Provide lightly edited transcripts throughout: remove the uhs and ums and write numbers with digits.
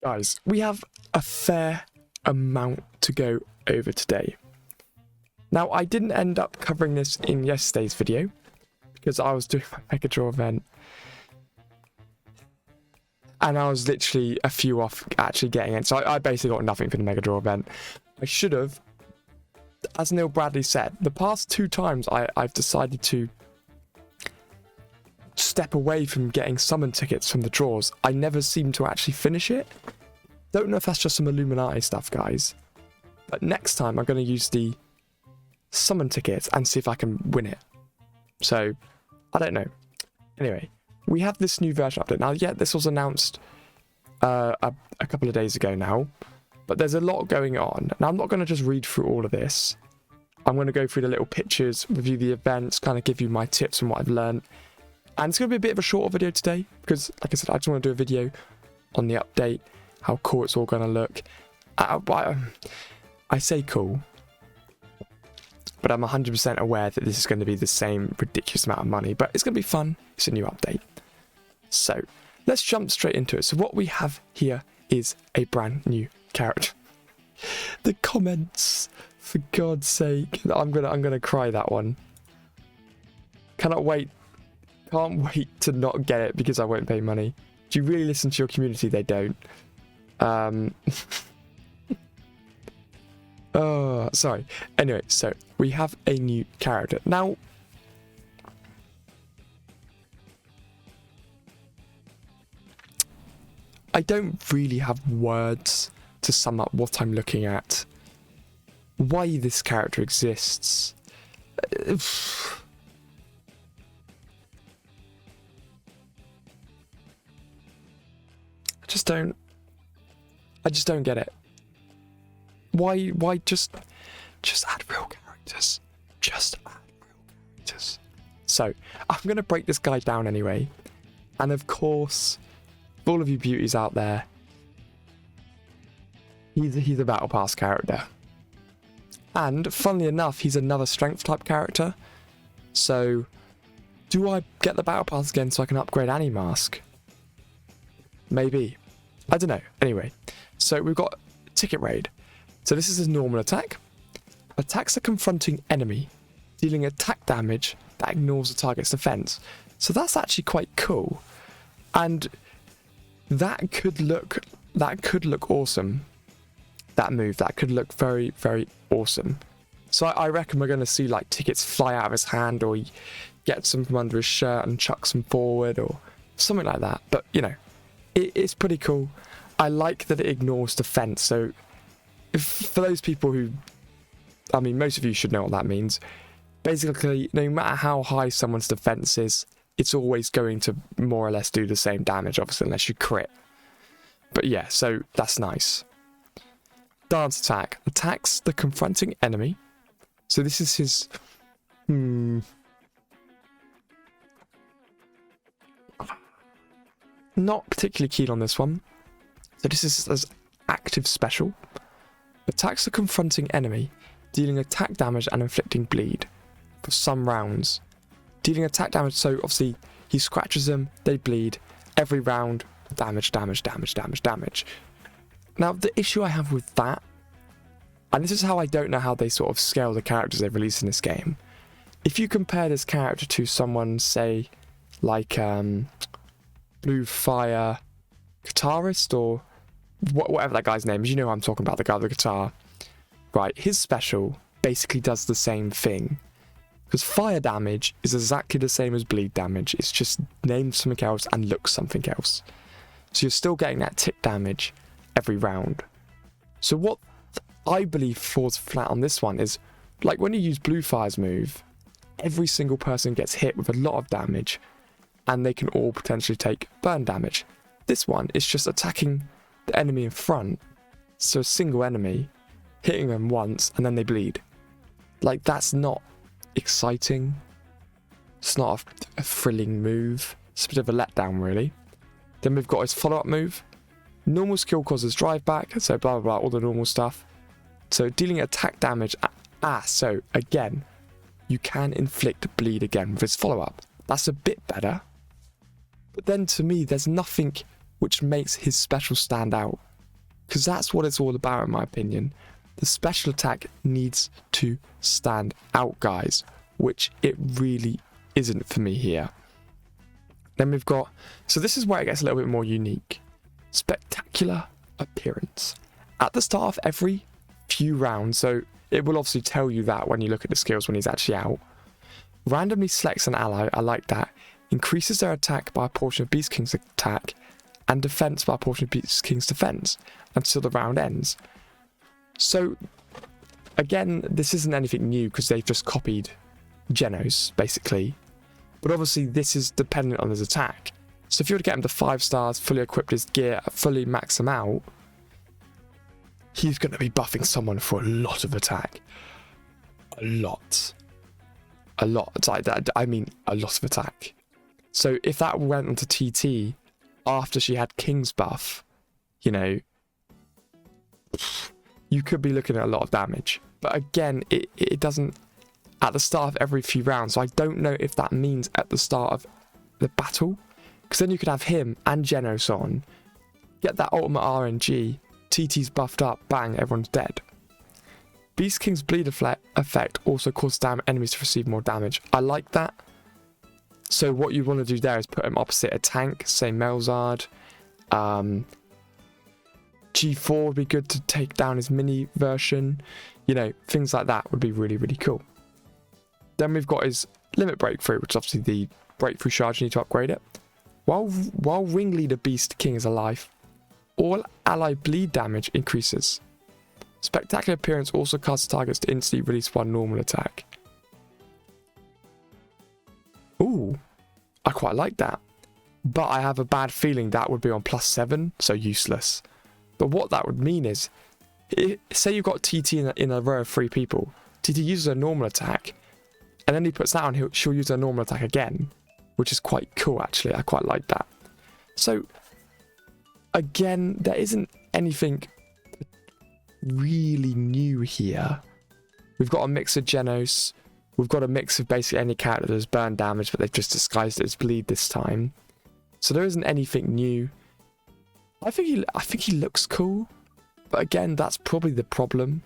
Guys, we have a fair amount to go over today. Now, I didn't end up covering this in yesterday's video because I was doing my Mega Draw event. And I was literally a few off actually getting it. So I basically got nothing for the Mega Draw event. I should have, as Neil Bradley said, the past 2 times I've decided to step away from getting summon tickets from the draws. I never seem to actually finish it. Don't know if that's just some Illuminati stuff, guys. But next time I'm going to use the summon tickets and see if I can win it. So, I don't know. Anyway, we have this new version update. Now, yeah, this was announced a couple of days ago now. But there's a lot going on. Now, I'm not going to just read through all of this. I'm going to go through the little pictures, review the events, kind of give you my tips and what I've learned. And it's going to be a bit of a shorter video today. Because, like I said, I just want to do a video on the update. How cool it's all going to look. I say cool. But I'm 100% aware that this is going to be the same ridiculous amount of money. But it's going to be fun. It's a new update. So, let's jump straight into it. So what we have here is a brand new character. The comments, for God's sake. I'm gonna cry that one. Cannot wait. Can't wait to not get it because I won't pay money. Do you really listen to your community? They don't. Oh, sorry. Anyway, so we have a new character. Now, I don't really have words to sum up what I'm looking at. Why this character exists. I just don't get it. Why just add real characters? Just add real characters. So, I'm going to break this guy down anyway. And of course, for all of you beauties out there, he's a Battle Pass character. And, funnily enough, he's another Strength type character. So, do I get the Battle Pass again so I can upgrade Annie Mask? Maybe. I don't know. Anyway, so we've got Ticket Raid. So this is his normal attack. Attacks a confronting enemy, dealing attack damage that ignores the target's defense. So that's actually quite cool. And that could look awesome. That move, that could look very, very awesome. So I reckon we're going to see like tickets fly out of his hand, or he gets them from under his shirt and chucks them forward, or something like that. But, you know, it's pretty cool. I like that it ignores defense. So for those people who, I mean, most of you should know what that means. Basically, no matter how high someone's defense is, it's always going to more or less do the same damage, obviously, unless you crit. But yeah, so that's nice. Dance attack. Attacks the confronting enemy. So this is his... Not particularly keen on this one. So this is as active special. Attacks the confronting enemy, dealing attack damage and inflicting bleed for some rounds. Dealing attack damage, so obviously he scratches them, they bleed. Every round, damage, damage, damage, damage, damage. Now, the issue I have with that, and this is how I don't know how they sort of scale the characters they've released in this game. If you compare this character to someone, say, like Blue Fire guitarist, or whatever that guy's name is, you know who I'm talking about, the guy with the guitar. Right, his special basically does the same thing. Because fire damage is exactly the same as bleed damage. It's just named something else and looks something else. So you're still getting that tick damage every round. So what I believe falls flat on this one is, like when you use Blue Fire's move, every single person gets hit with a lot of damage, and they can all potentially take burn damage. This one is just attacking the enemy in front, so a single enemy, hitting them once, and then they bleed. Like, that's not exciting. It's not a thrilling move. It's a bit of a letdown, really. Then we've got his follow-up move. Normal skill causes drive back, so blah, blah, blah, all the normal stuff. So dealing attack damage, so again, you can inflict bleed again with his follow-up. That's a bit better. But then to me, there's nothing which makes his special stand out. because that's what it's all about in my opinion. The special attack needs to stand out, guys, which it really isn't for me here. Then we've got, so this is where it gets a little bit more unique. Spectacular appearance. At the start of every few rounds, so it will obviously tell you that when you look at the skills when he's actually out. Randomly selects an ally, I like that. Increases their attack by a portion of Beast King's attack and defense by a portion of Beast King's defense until the round ends. So, again, this isn't anything new because they've just copied Genos, basically. But obviously, this is dependent on his attack. So if you were to get him to 5 stars, fully equipped his gear, fully max him out, he's going to be buffing someone for a lot of attack. A lot. A lot. It's like that. I mean, a lot of attack. So if that went onto TT after she had King's buff, you know, you could be looking at a lot of damage. But again, it doesn't at the start of every few rounds. So I don't know if that means at the start of the battle. Because then you could have him and Genos on, get that ultimate RNG, TT's buffed up, bang, everyone's dead. Beast King's bleed effect also causes enemies to receive more damage. I like that. So what you want to do there is put him opposite a tank, say Melzard. G4 would be good to take down his mini version. You know, things like that would be really, really cool. Then we've got his limit breakthrough, which is obviously the breakthrough charge, you need to upgrade it. While Ringleader Beast King is alive, all ally bleed damage increases. Spectacular appearance also causes targets to instantly release one normal attack. Ooh, I quite like that. But I have a bad feeling that would be on +7, so useless. But what that would mean is, say you've got TT in a row of 3 people. TT uses a normal attack, and then he puts that on, she'll use a normal attack again, which is quite cool actually. I quite like that. So, again, there isn't anything really new here. We've got a mix of Genos. We've got a mix of basically any character that has burn damage, but they've just disguised it as bleed this time. So there isn't anything new. I think he looks cool, but again, that's probably the problem,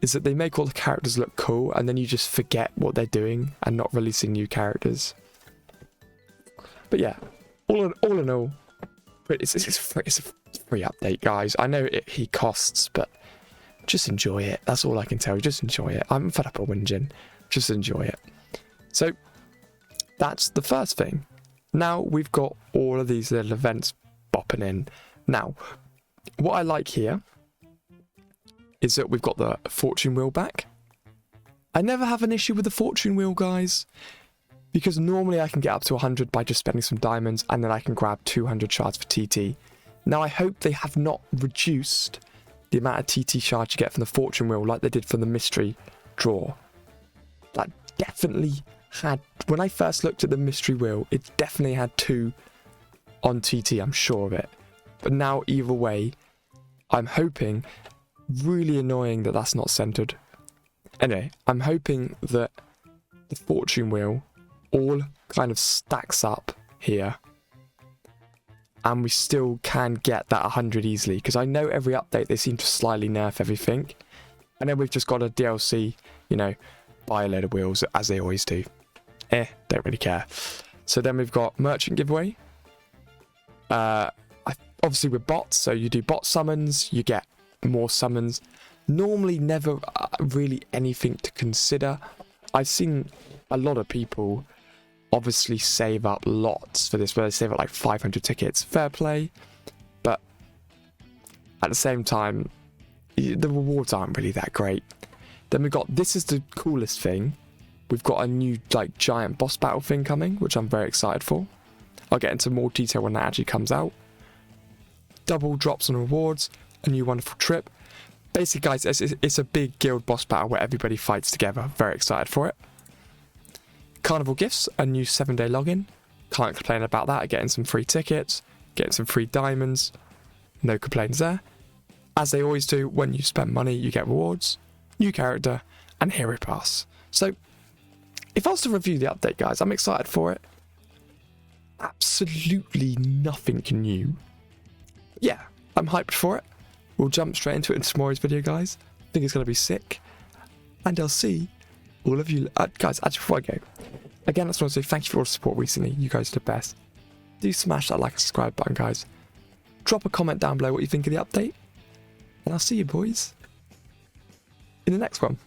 is that they make all the characters look cool, and then you just forget what they're doing and not releasing new characters. But yeah, all in all, it's a free update, guys. I know he costs, but just enjoy it. That's all I can tell you. Just enjoy it. I'm fed up of whinging. Just enjoy it. So that's the first thing. Now we've got all of these little events bopping in. Now, what I like here is that we've got the fortune wheel back. I never have an issue with the fortune wheel, guys, because normally I can get up to 100 by just spending some diamonds, and then I can grab 200 shards for TT. Now, I hope they have not reduced the amount of TT shards you get from the fortune wheel like they did from the mystery draw. That definitely had, when I first looked at the mystery wheel, it definitely had 2 on TT, I'm sure of it. But now, either way, I'm hoping, really annoying that that's not centered. Anyway, I'm hoping that the fortune wheel all kind of stacks up here, and we still can get that 100 easily, because I know every update they seem to slightly nerf everything, and then we've just got a DLC, you know, buy a load of wheels as they always do. Don't really care. So then we've got merchant giveaway. Obviously with bots, so you do bot summons, you get more summons. Normally never really anything to consider. I've seen a lot of people obviously save up lots for this, where they save up like 500 tickets. Fair play, but at the same time, the rewards aren't really that great. Then we've got, this is the coolest thing, we've got a new like giant boss battle thing coming, which I'm very excited for. I'll get into more detail when that actually comes out. Double drops on rewards, a new wonderful trip. Basically, guys, it's a big guild boss battle where everybody fights together. Very excited for it. Carnival gifts, a new 7-day login. Can't complain about that. Getting some free tickets, getting some free diamonds. No complaints there. As they always do, when you spend money, you get rewards, new character, and hero pass. So, if I was to review the update, guys, I'm excited for it. Absolutely nothing new. Yeah, I'm hyped for it. we'll jump straight into it in tomorrow's video, guys. I think it's going to be sick. And I'll see all of you... guys, actually, before I go, again, I just want to say thank you for all the support recently. You guys are the best. Do smash that like and subscribe button, guys. Drop a comment down below what you think of the update. And I'll see you, boys, in the next one.